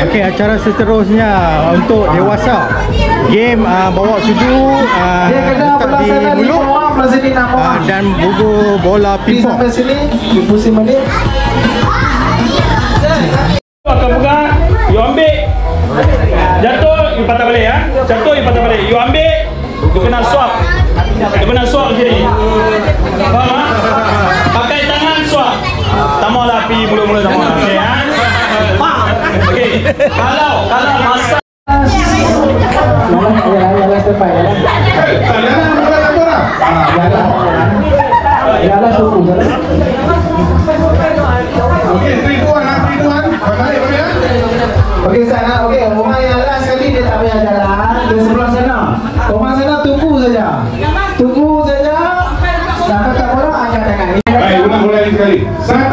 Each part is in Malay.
Okey, acara seterusnya untuk dewasa. Game bawa sudu letak di mulut dan bubu bola pingpong. Sampai sini, pusing balik. Akan pegang, you ambil. Jatuh, you patah balik ya. Jatuh, you patah balik. You ambil, you kena swap. You kena swap sini. Faham tak? Pakai tangan swap. Tak maulah api mula-mula tak mau. Okey ya. Okey. Kalau masa Okey sana, okey. Rumah yang last sekali dia tak payah jalan. Di sebelah sana. Rumah sana tunggu saja. Tunggu saja. Sampai tak bola angkat tangan. Baik, ulang mulai sekali. 1,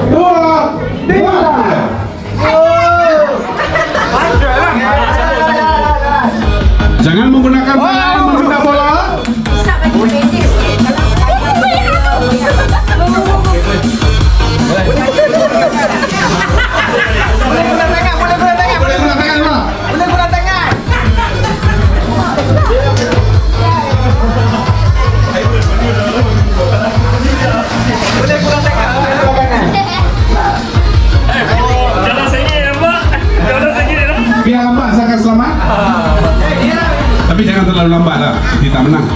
2, 3. Jangan menggunakan tangan menghentak bola. Biar lambat saya akan selamat. Tapi jangan terlalu lambat lah, kita menang.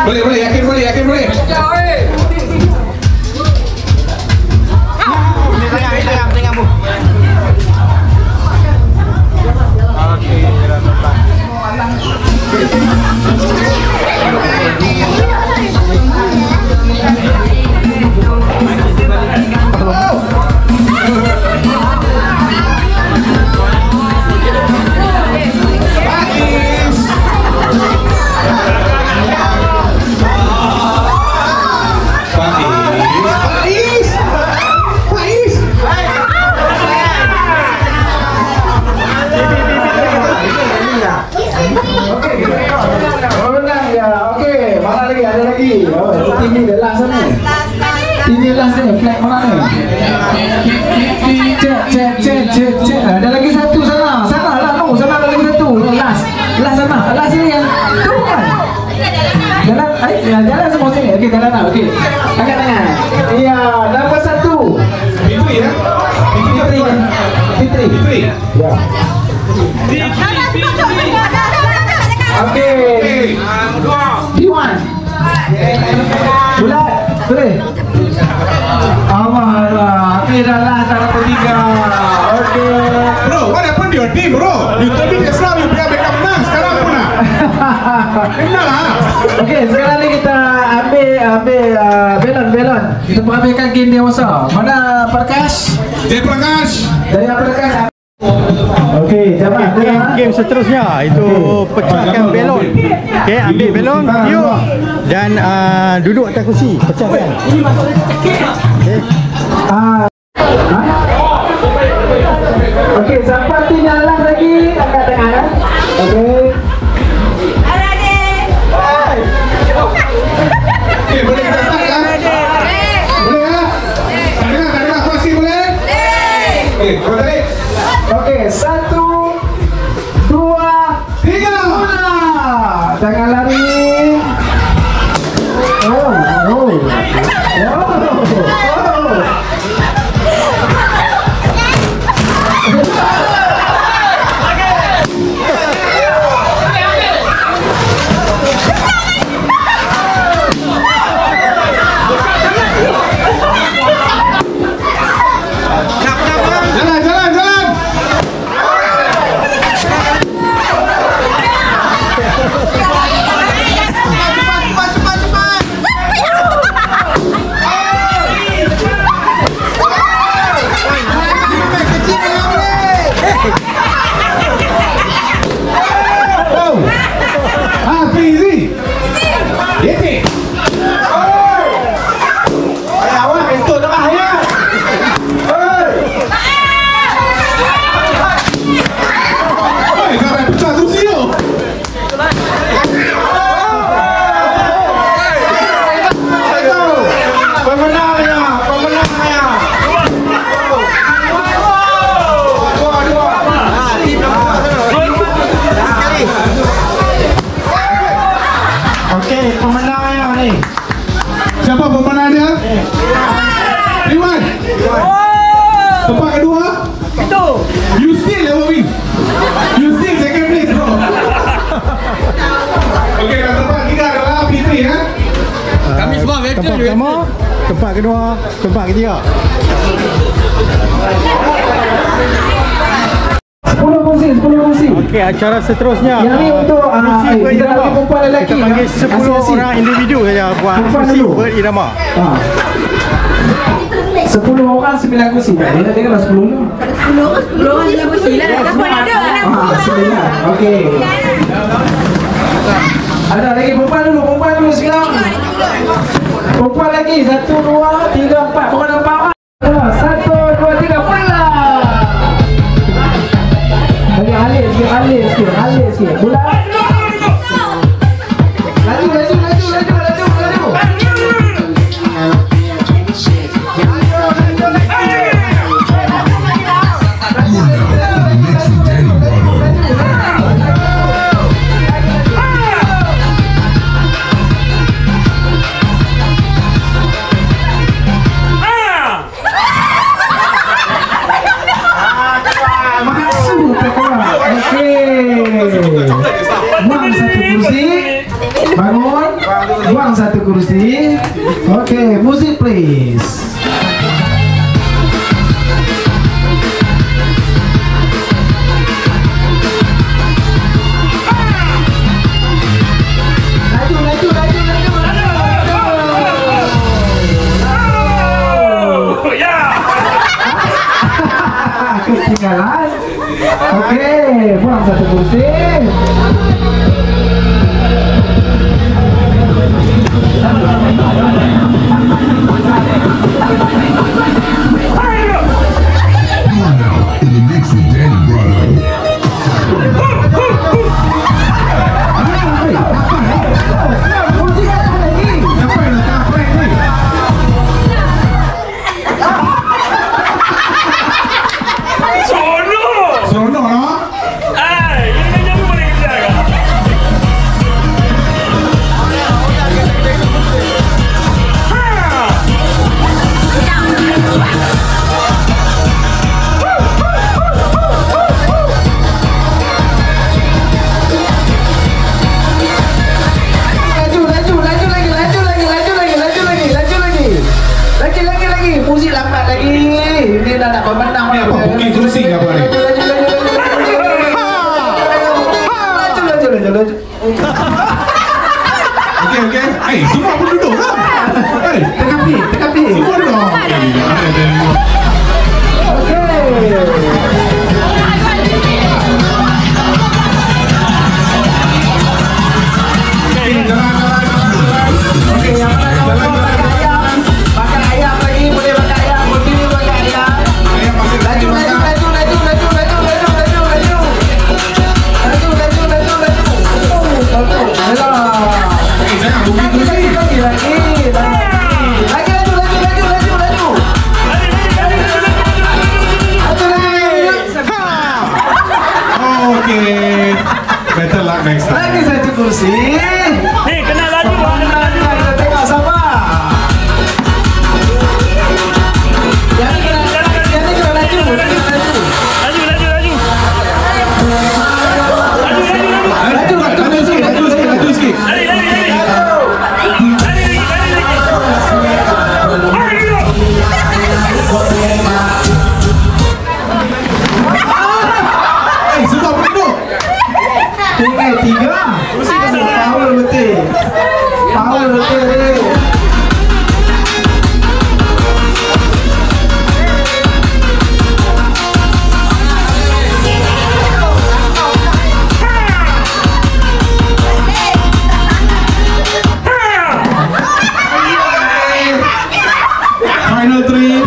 Boleh, yakin boleh. Ini last ni, flag mana ni? Cek. Ada lagi satu sana. Sana lah, no. Sana ada lagi satu. Last sana. Last ni yang tu kan. Jalan semua sini. Okey, jalan lah. Okey. Angkat tangan. Iya, dapat satu. Fitri ya? Fitri. Ya. Okey. Diwan. Bulat. Boleh. Amalah, dah tak dapat 3. Okey. Bro, what happened to your team, bro? You told me just now you biar mereka menang. Sekarang pun nak. Kenal lah. Okey, sekarang ni kita ambil belon. Kita perhatikan game dewasa. Mana Prakash? Jai Prakash. Dari Prakash. Okey, jemaah. Game seterusnya itu pecahkan belon. Okey, ambil belon, tiup dan duduk atas kursi, pecahkan. Okey. Okey, siapa tinggal lagi angkat tangan. Okey. Okay, boleh kita start kan? Boleh ya? Tak dengar pasti boleh? Okey, kau tarik. Okey, 1, 2, 3. Jangan lari. pertama, tempat kedua, tempat ketiga. 10 kursi. Okey, acara seterusnya. Yang ni untuk kursi kita berirama. bagi perempuan dan lelaki. Kita panggil 10 Asing-asing. orang individu saja buat Perempuan kursi dulu. berirama. 10 orang 9 kursi. Dia nak tengok 10 tu. 10 orang 9 kursi lah. Siapa ada? 9. Okey. Ada lagi perempuan dulu sekarang. Perempuan lagi 1 2 3 4. Korang nampak tak? 1 2 3 pula. Lagi alir sikit. Bulat. Laju. Buang satu kursi. Bangun. Buang satu kursi. Okay, music please. Ketinggalan. Okey, buang satu kursi. In the mix with Danny Brother. Seronok lah. Ini jangan boleh kerja kan? Lagi. Musik lambat lagi. Ini dah nak pemenang. Ni apa? Bukit kursi ke apa ni? Laju. Okey. Semua pun duduk lah. Tekapi. Semua duduk. Okey, yang mana kau pakai ayam? Pakai ayam lagi, boleh pakai ayam. Continue pakai ayam. Laju. Jangan bukit kursi. Lagi. Okay. Better luck next time. Lagi satu kursi. Hei, kena laju. Kita tengok sama. Yang ni kena laju. Laju sikit. Semua pun duduk. Tiga. Power betul.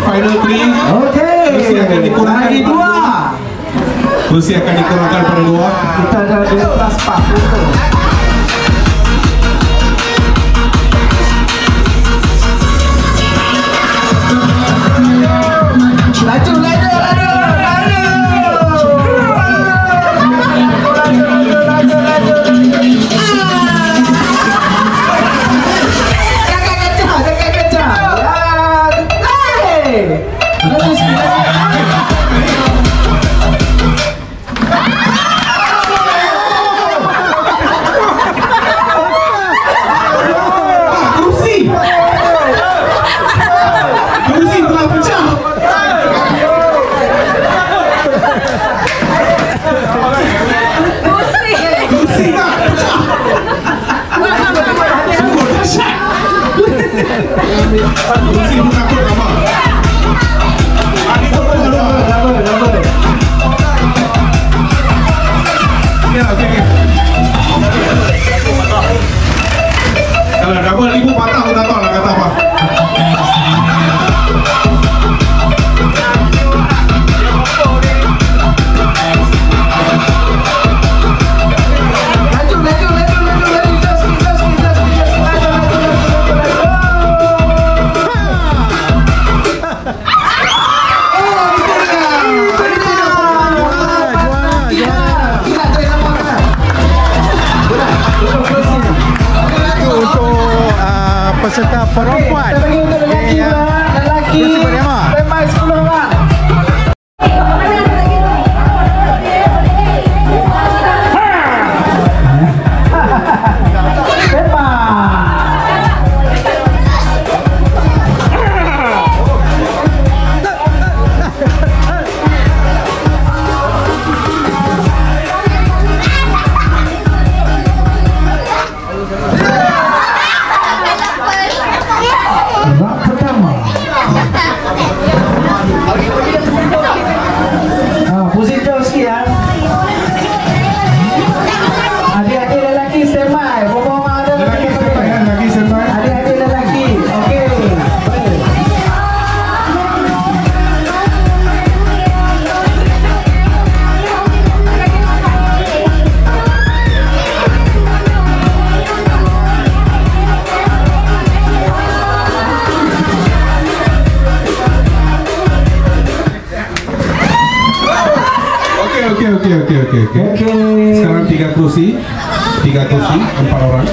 Final three. Okey. Kursi akan dikurangkan. Lagi 2. Kursi akan dikurangkan pada 2. Kita ada 12 40. peserta perempuan. Kita bagi untuk lelaki pula. Lelaki. Kursi bernama. Standby 10 orang. Okey. Sekarang 3 kursi, 4 orang. 3 kursi 4 orang.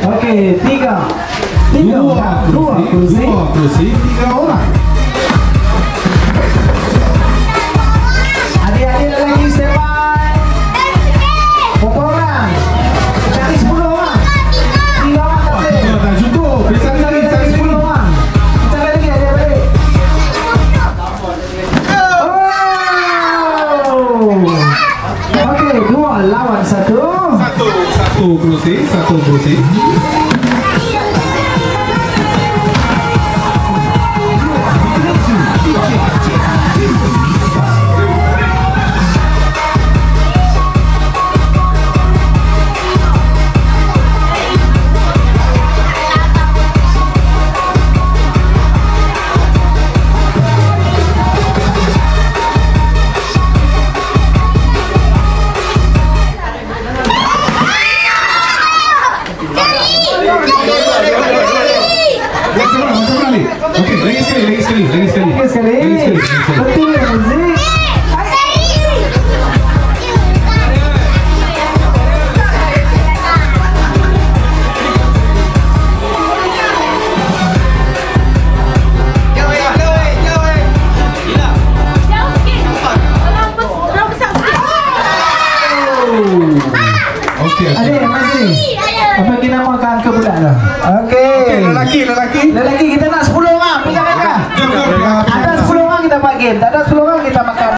Okey, 3 kursi, 3 orang. Adik-adik lelaki standby. Berapa orang? Cari 10 orang. 3 orang tak boleh. Tak cukup. Cari 10 orang. Kita balik lagi, adik-adik. Okey, 2 lawan 1. Satu kursi. Okey, lagi sekali. Betul muzik. Adik, masih. Apa kita makan ke budak dah? Okey. Lelaki kita nak 10 orang. Pinjam mereka. Ada 10 orang kita buat game. Tak ada 10 orang kita makan.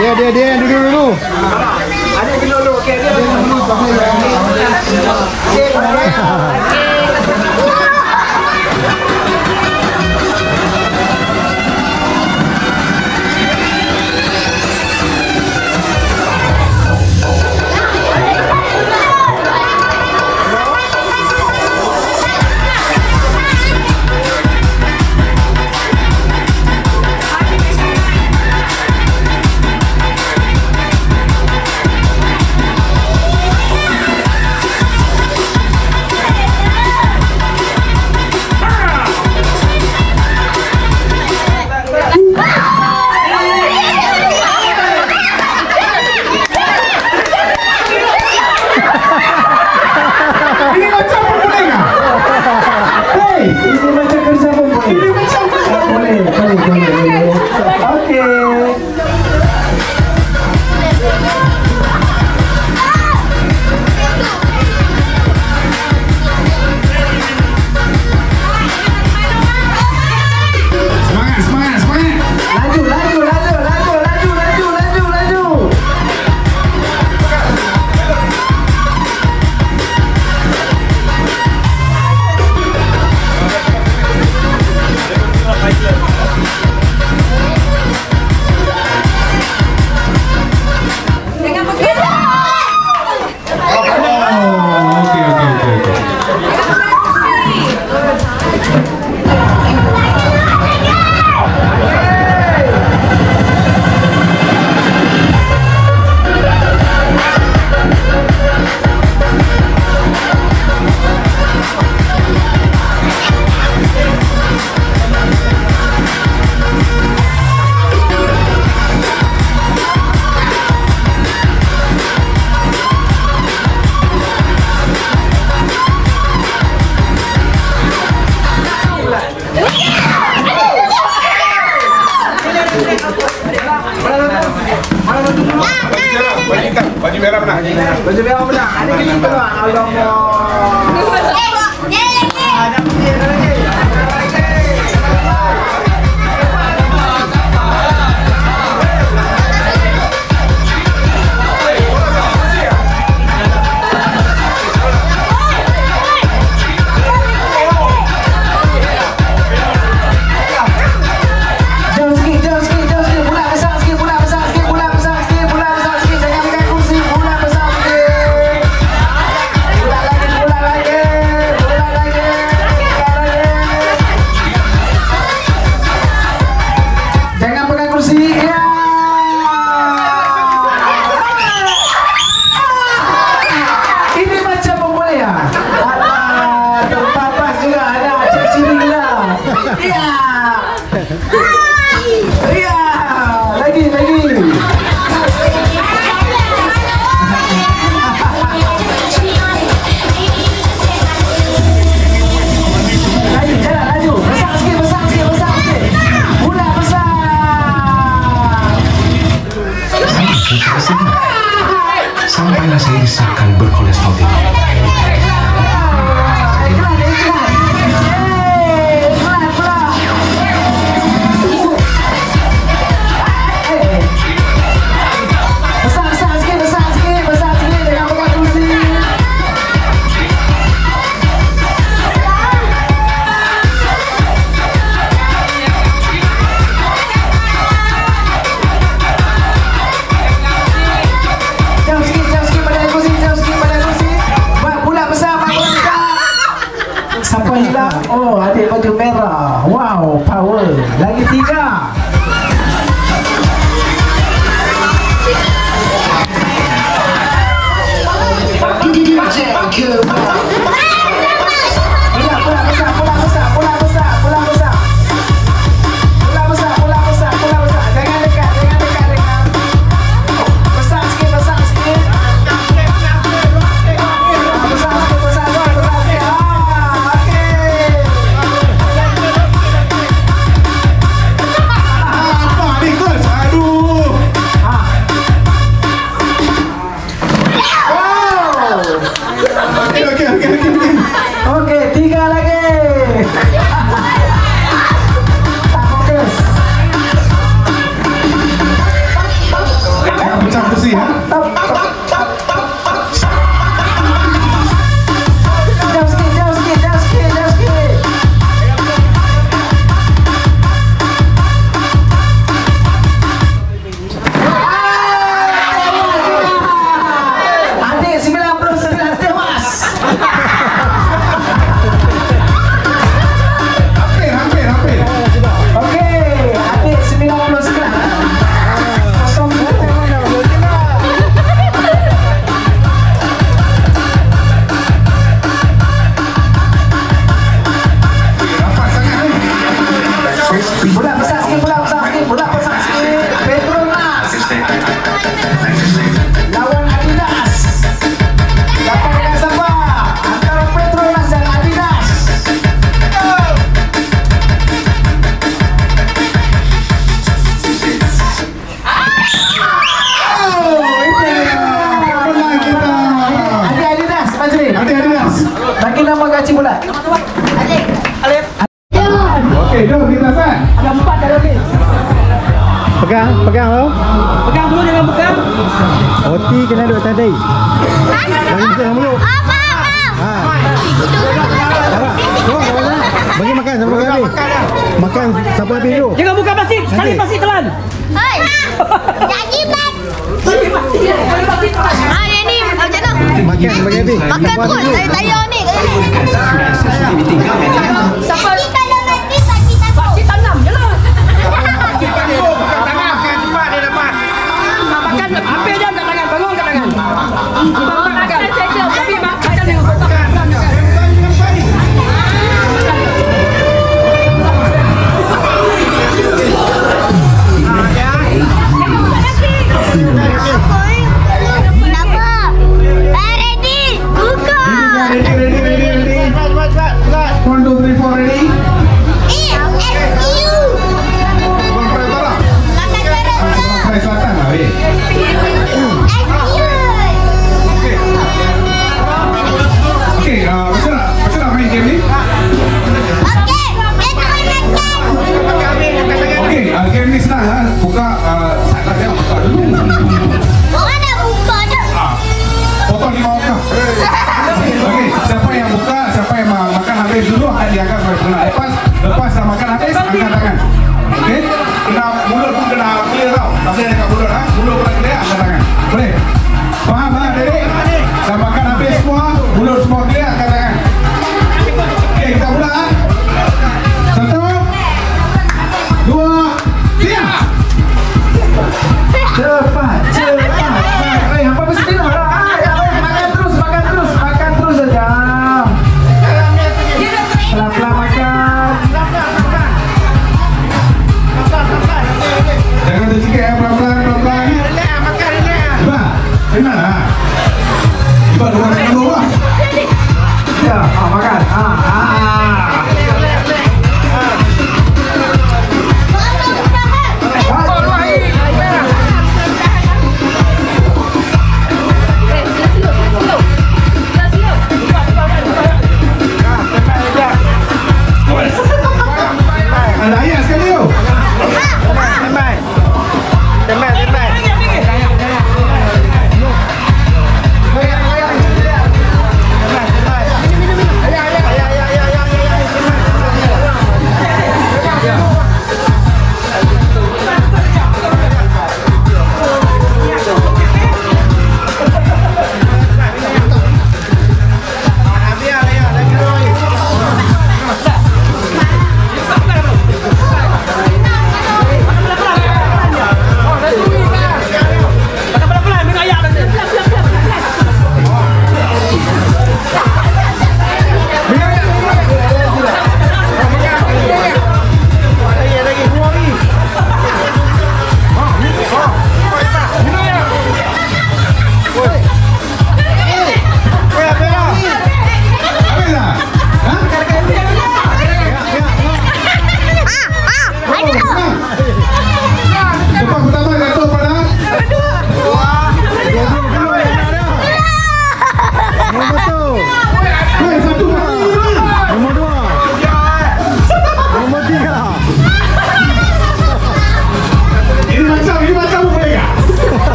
Dia yang dulu. Ada dulu. Okey, dia dulu. Baju merah menang. Ada kita keluar. Alamak. Sampailah saya disahkan berkolesterol tinggi. Oh, adik baju merah. Wow, power. Lagi 3. Okey, 3 lagi. Tak fokus. Pecah kursi ya. Jauh sikit. Adik 99 tewas. Hampir. Okey, adik 99. Kosong satu. Rapat sangat ni. Bola besar sikit. Petronas lawan Adidas. Siapa dengan siapa? Antara Petronas dan Adidas. Menang kita. Adik Adidas, Fazli. Adik Adidas. Bagi nama gaji bulat. Okey, jom kita san. Ada 4 dah lebih. Pegang tau. Pegang dulu dengan pegang. Oti kena duduk tadi. Jangan buka dalam mulut. Ha. Bagi makan sampai habis. Makan sampai habis dulu. Jangan buka plastik. Sekali plastik telan. Hei, janji bang. Hari ni macam mana? Makan sampai habis. Makan terus dari tayar ni. Siapa? Kalau nanti bagi takut. Plastik tanam je lah. Makan apa jam kat tangan. Bangun kat tangan. Bangun kat tangan. Tapi makan dengan kotak. Kenapa? Ready? Buka. Ready.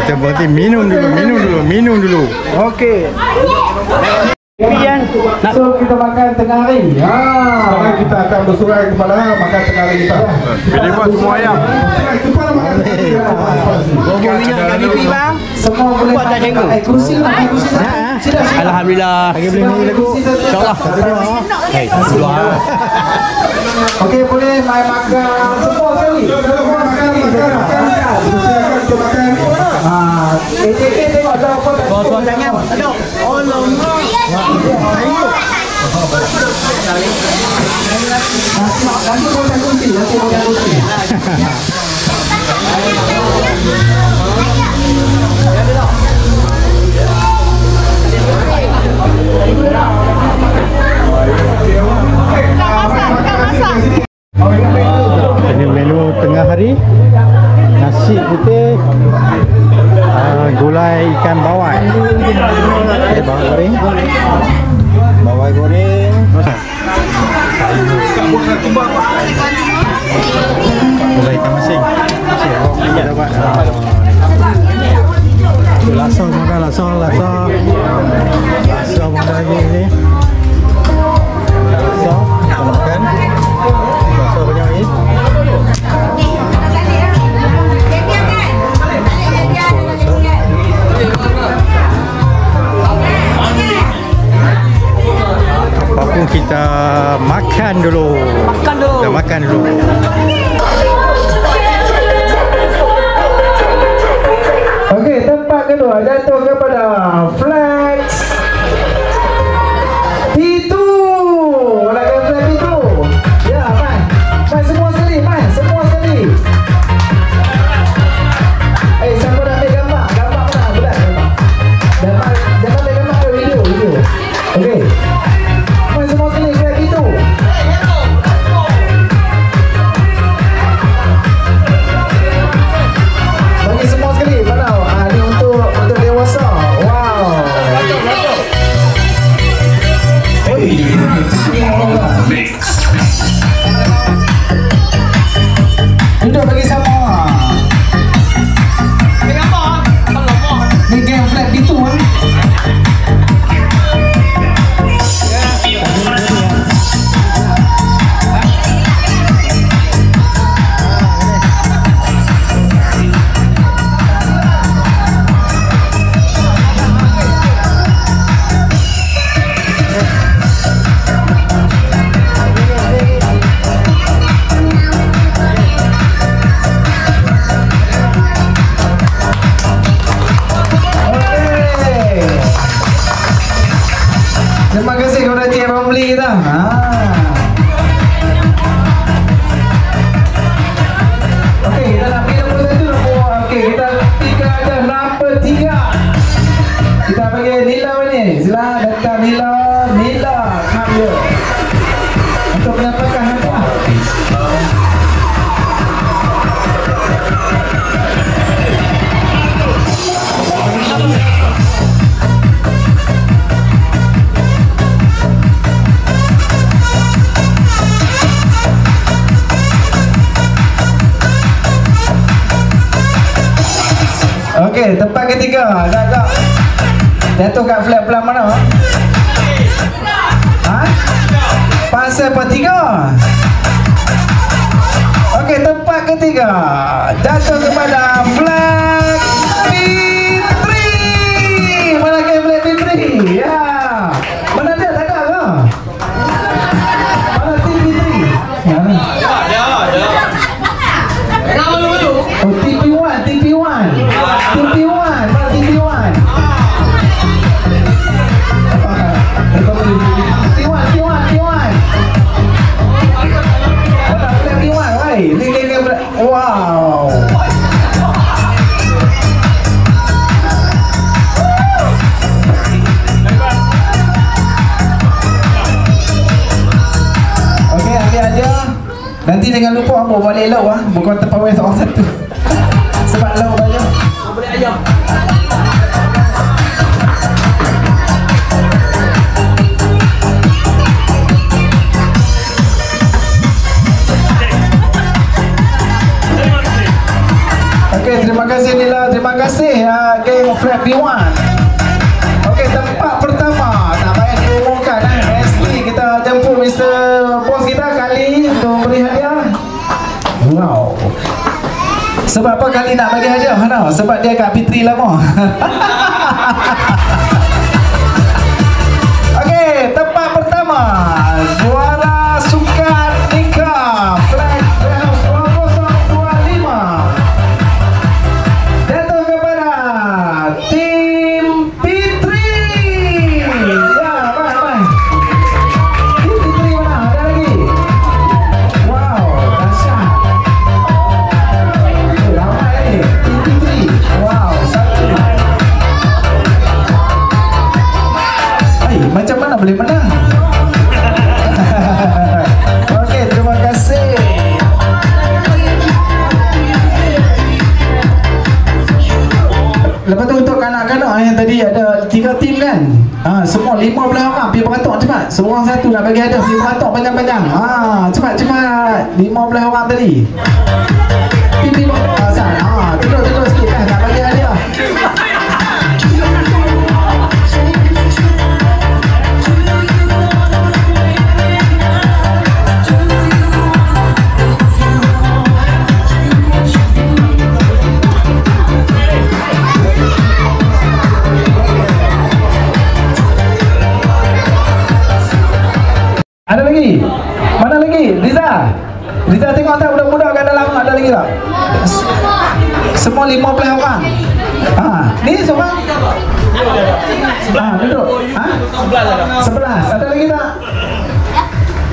Kita berhenti minum dulu. Okey. Pian So kita makan tengah hari. Sekarang kita akan bersurai kepada makan tengah hari kita. Pilih buat semua ayam. Cepat makan tengah hari. Minyak kat pipi bang. Semua boleh Buat dah cikgu. Kursi lah, kursi satu. Sila. Alhamdulillah. Lagi boleh nyanyi lagu. InsyaAllah. Hei, dua. Okey, boleh mai makan semua sekali. Makan. Kita makan. Tengok ada apa tak. Bawa tangan. Aduh. Nanti boleh kursi. Ini menu tengah hari. Nasi putih, gulai ikan bawai. Bawai goreng. Gulai ikan masin. Kita buat. Lasau makan lasau makan lagi ni. Lasau kita makan. Lasau banyak ni. Apapun kita makan dulu. Kita makan dulu. Okey, tempat kedua jatuh kepada Flex Itu. Mana Flex itu? Ya, mai. Mai semua sekali, semua sekali. Siapa dah ambil gambar? Gambar mana? Bulat gambar. Jangan ambil gambar ke video. Okey. Mai semua sekali Flex itu. Bagi semua sekali. Mana? Ni untuk dewasa. Wow. Duduk bagi sama. Ni game flat itu kan. Terima kasih kepada Cik Romli kita. Okey, kita nak pilih nombor satu. Okey, kita tiga ada number 3. Kita bagi Nila ni. Sila datang Nila. Come here. Untuk menyampaikan hadiah. Okey, tempat ketiga agak-agak jatuh kat flat pelan mana? Pasal petiga. Okey, tempat ketiga jatuh kepada Flex Fitri. Mana ke Flex Fitri? Ya. Mana dia? Tak ada ke? Mana tim Fitri? Mana? Oh, TP1. TP1. Mana TP1? T1. Mana T1, right? Wow. Okey, ambil aja. Nanti jangan lupa ambil balik lauk bukan terpawai seorang satu. Sebab lauk banyak. Boleh ayam. Okey, terima kasih Nila. Terima terima kasih geng Flat B1. Okey, tempat pertama tak payah diumumkan mesti kita jemput Mr. Bos kita kali untuk beri hadiah. Wow. Sebab apa kali nak bagi hadiah? No? Sebab dia kat P3 lama. Okey, tempat pertama juara sukan nikah Flag Warehouse 2025 jatuh kepada tim P3. Ya, baik. Tim P3 mana? Ada lagi? Wow, dahsyat. Ramai ni. Tim P3. Wow, satu. Macam mana boleh menang? Okey, terima kasih. Lepas tu untuk kanak-kanak yang tadi ada 3 tim kan? Semua 15 orang pergi beratok cepat. Seorang satu nak bagi hadiah pergi beratok panjang-panjang. Cepat. 15 orang tadi. Pipi tidur sikit kan nak bagi hadiah. Ada lagi? Mana lagi? Riza tengok tak budak-budak kat dalam ada lagi tak? Semua 15 orang. Ni seorang? Duduk. 11. Ada lagi tak?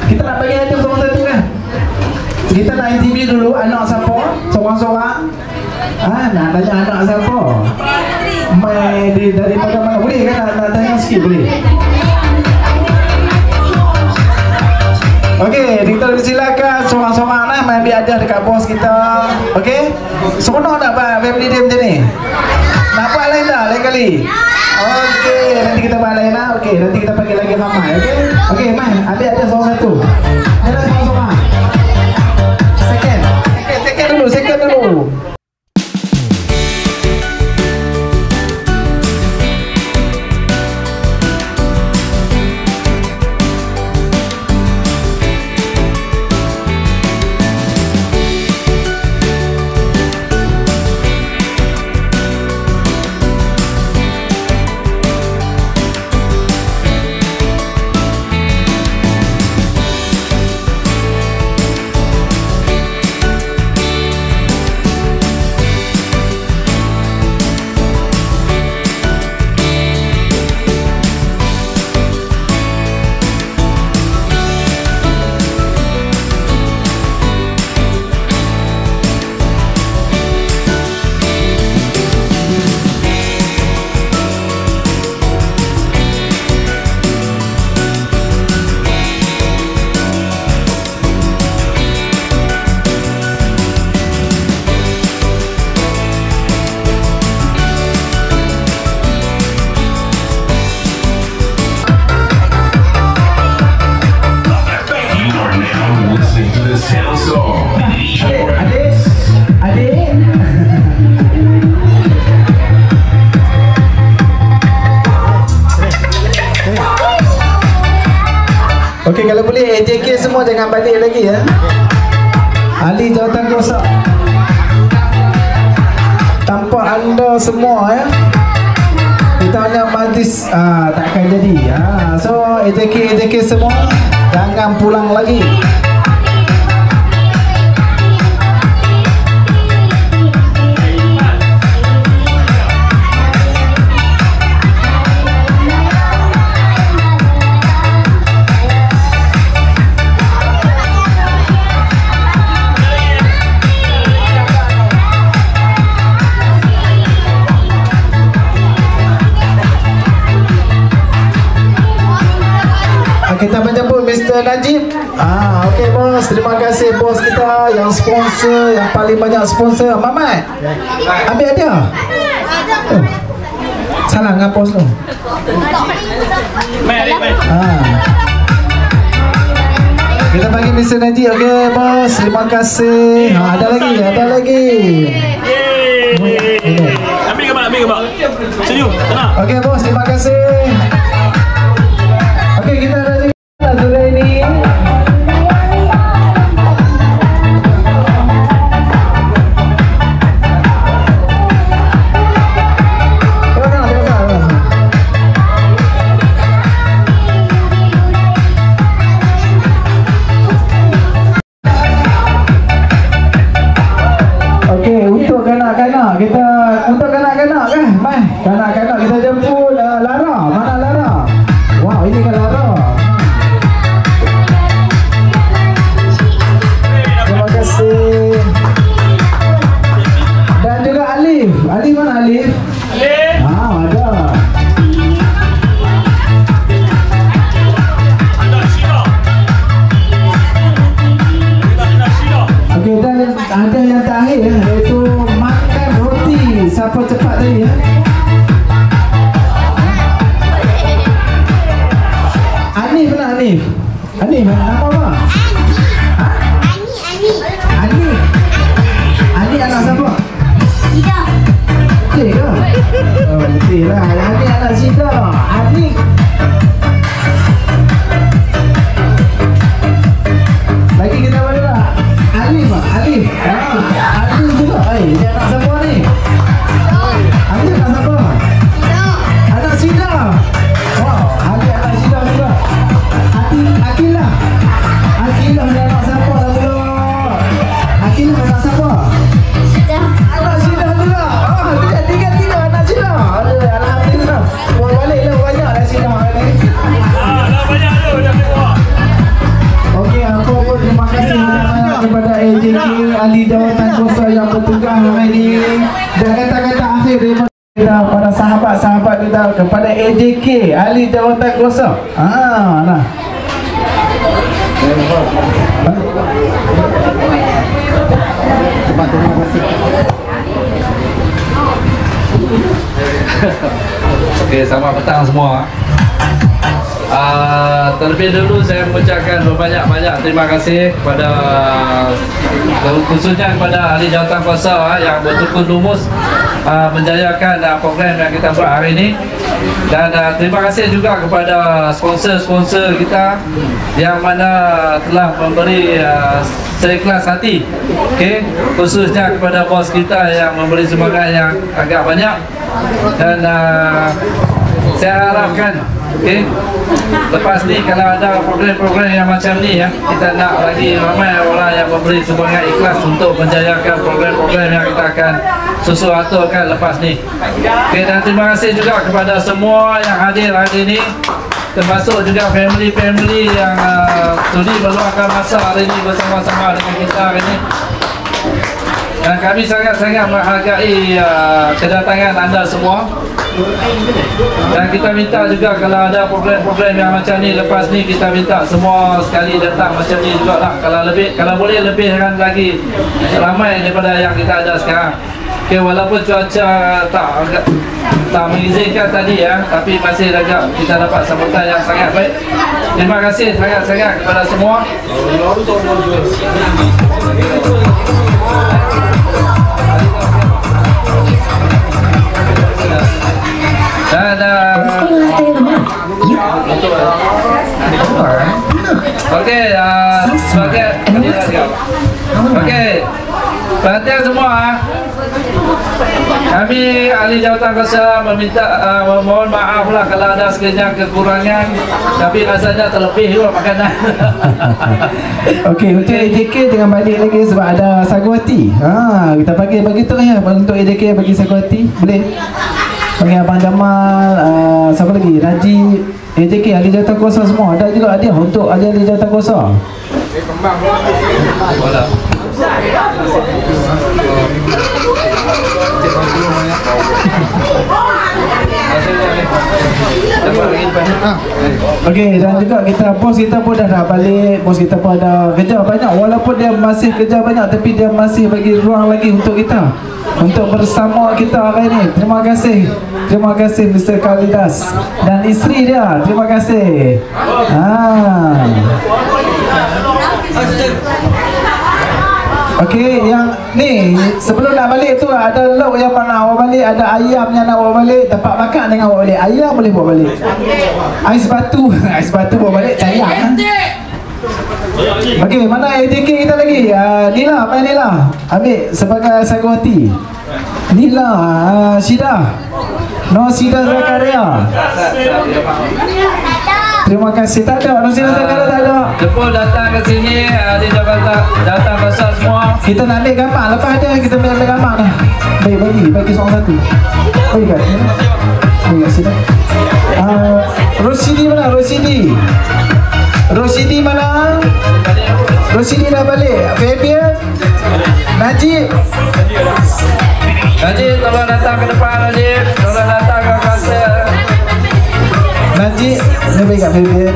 Kita nak bagi hadiah seorang satu kan? Kita nak interview dulu anak siapa? Seorang-seorang. Nak tanya anak siapa? Mai dari mana-mana. Boleh kan nak tanya sikit boleh? Okey, kita silakan seorang-seorang lah main ambil hadiah dekat bos kita. Okey? Seronok tak family dia macam ni? Nak buat lain tak? Lain kali? Okey, nanti kita buat lain lah. Okey, nanti kita panggil lagi ramai. Okey? Okey, main ambil hadiah seorang satu. Ada seorang-seorang. Second dulu. Okey, kalau boleh AJK semua jangan balik lagi ya. Ahli jawatan kuasa. Tanpa anda semua ya. Kita hanya majlis takkan jadi. So AJK semua jangan pulang lagi. Kita menjemput Mr. Najib. Okey bos, terima kasih bos kita yang sponsor, yang paling banyak sponsor. Mamat, ambil hadiah. Salah dengan bos tu. Kita bagi Mr. Najib. Okey bos, terima kasih. Ada lagi. Ambil gambar. Senyum, tenang. Okey bos, terima kasih. Okey, kita ada juga sore ini. Kanak-kanak kan? Mai, kanak-kanak kita jemput Lara. Mana Lara? Wow, ini kan Lara. Terima kasih. Dan juga Alif. Alif mana Alif? Alif. Ada. Okey, dan ada yang terakhir iaitu makan roti. Siapa cepat tadi ya? Anif mana Anif? Anif nama apa? Anif. Anif anak siapa? Sida. Betul ke? Oh, betul lah. Anif anak Sida. Anif. Lagi kita mana tak? Alif lah, Alif. Alif juga. Dia anak siapa ni? Alif anak siapa? Anak Sida. Wow, Alif anak Sida juga. Akilah. Akilah dia anak siapa dah pula? Akilah anak siapa? Anak Sida juga. Oh, tiga anak Sida. Aduh, alhamdulillah. Baliklah banyak dah Sida ni. Dah banyak tu, dah tengok. Okey, apa pun terima kasih kepada AJK ahli jawatan kuasa yang bertugas hari ini. Dan kata-kata akhir daripada kita pada sahabat-sahabat kita kepada AJK ahli jawatan kuasa. Nah. Okey, selamat petang semua. Terlebih dulu saya mengucapkan berbanyak-banyak terima kasih kepada khususnya kepada ahli jawatan kuasa yang bertukar lumus menjayakan program yang kita buat hari ini. Dan terima kasih juga kepada sponsor-sponsor kita yang mana telah memberi seikhlas hati, khususnya kepada bos kita yang memberi sumbangan yang agak banyak. Dan saya harapkan lepas ni kalau ada program-program yang macam ni ya, kita nak lagi ramai orang yang memberi sumbangan ikhlas untuk menjayakan program-program yang kita akan susul aturkan lepas ni. Dan terima kasih juga kepada semua yang hadir hari ini, termasuk juga family-family yang sudi meluangkan masa hari ini bersama-sama dengan kita hari ini. Dan kami sangat-sangat menghargai kedatangan anda semua. Dan kita minta juga kalau ada program-program yang macam ni lepas ni, kita minta semua sekali datang macam ni juga lah. Kalau boleh lebihkan lagi ramai daripada yang kita ada sekarang. Walaupun cuaca tak mengizinkan tadi ya, tapi masih agak kita dapat sambutan yang sangat baik. Terima kasih sangat-sangat kepada semua. Dan perhatian semua. Kami ahli jawatan kuasa mohon maaf lah kalau ada sekiranya kekurangan, tapi rasanya terlebih juga makanan. Okey, untuk AJK jangan balik lagi sebab ada sagu hati. Kita bagi tu ya untuk AJK, bagi sagu hati. Boleh? Panggil Abang Jamal, siapa lagi? Najib, AJK ahli jawatan kuasa semua. Ada juga hadiah untuk ahli jawatan kuasa. Okey, dan juga bos kita pun dah balik. Bos kita pun ada kerja banyak. Walaupun dia masih kerja banyak, tapi dia masih bagi ruang lagi untuk kita, untuk bersama kita hari ini. Terima kasih Mr. Khalidas dan isteri dia. Terima kasih. Okey, yang ni sebelum nak balik tu ada lauk yang nak awak balik, ada ayam yang nak awak balik, tempat makan dengan awak balik. Ayam boleh bawa balik. Ais batu, ais batu bawa balik sayang. Okey, mana ATK kita lagi? Nila, main Nila. Ambil sebagai Sagawati. Nila, Sida. No Sida Zakaria. Terima kasih. Tak ada. No Sida Zakaria tak ada. Jepun datang ke sini di Jakarta, datang besar semua. Kita nak ambil gambar. Lepas ada kita ambil gambar dah. Baik, bagi seorang satu. Bagi kat sini. Bagi kat sini. Rosidi mana? Rosidi mana? Rosidi dah balik. Fabian, Najib, tolong datang ke depan Najib. Tolong datang ke kansel. Najib, ni bagi kat Fabian.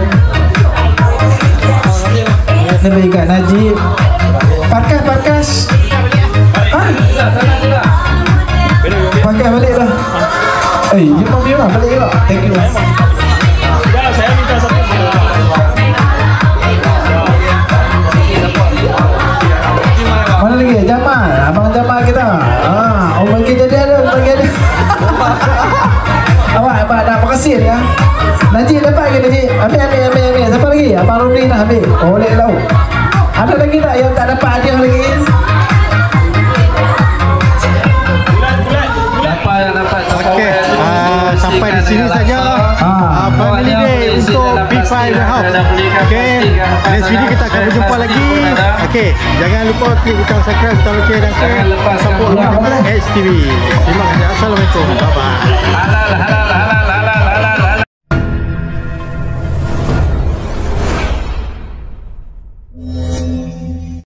Ni bagi kat Najib. Parkas. Pakai balik lah. Biar balik juga. Thank you. Ya, saya minta satu. Mana lagi? Jamal. Abang Jamal kita. Orang kita ada. Awak dah berhasil ya. Najib dapat ke Najib? Ambil. Siapa lagi? Abang Romli nak ambil. Boleh lauk. Ada lagi tak yang tak dapat hadiah lagi? Okey, sampai di sini saja Family Day untuk B5 Warehouse. Okey, next video kita akan berjumpa lagi. Okey, jangan lupa klik butang subscribe, butang lonceng dan share. Support HTV. Terima kasih. Assalamualaikum. Bye bye. Halal.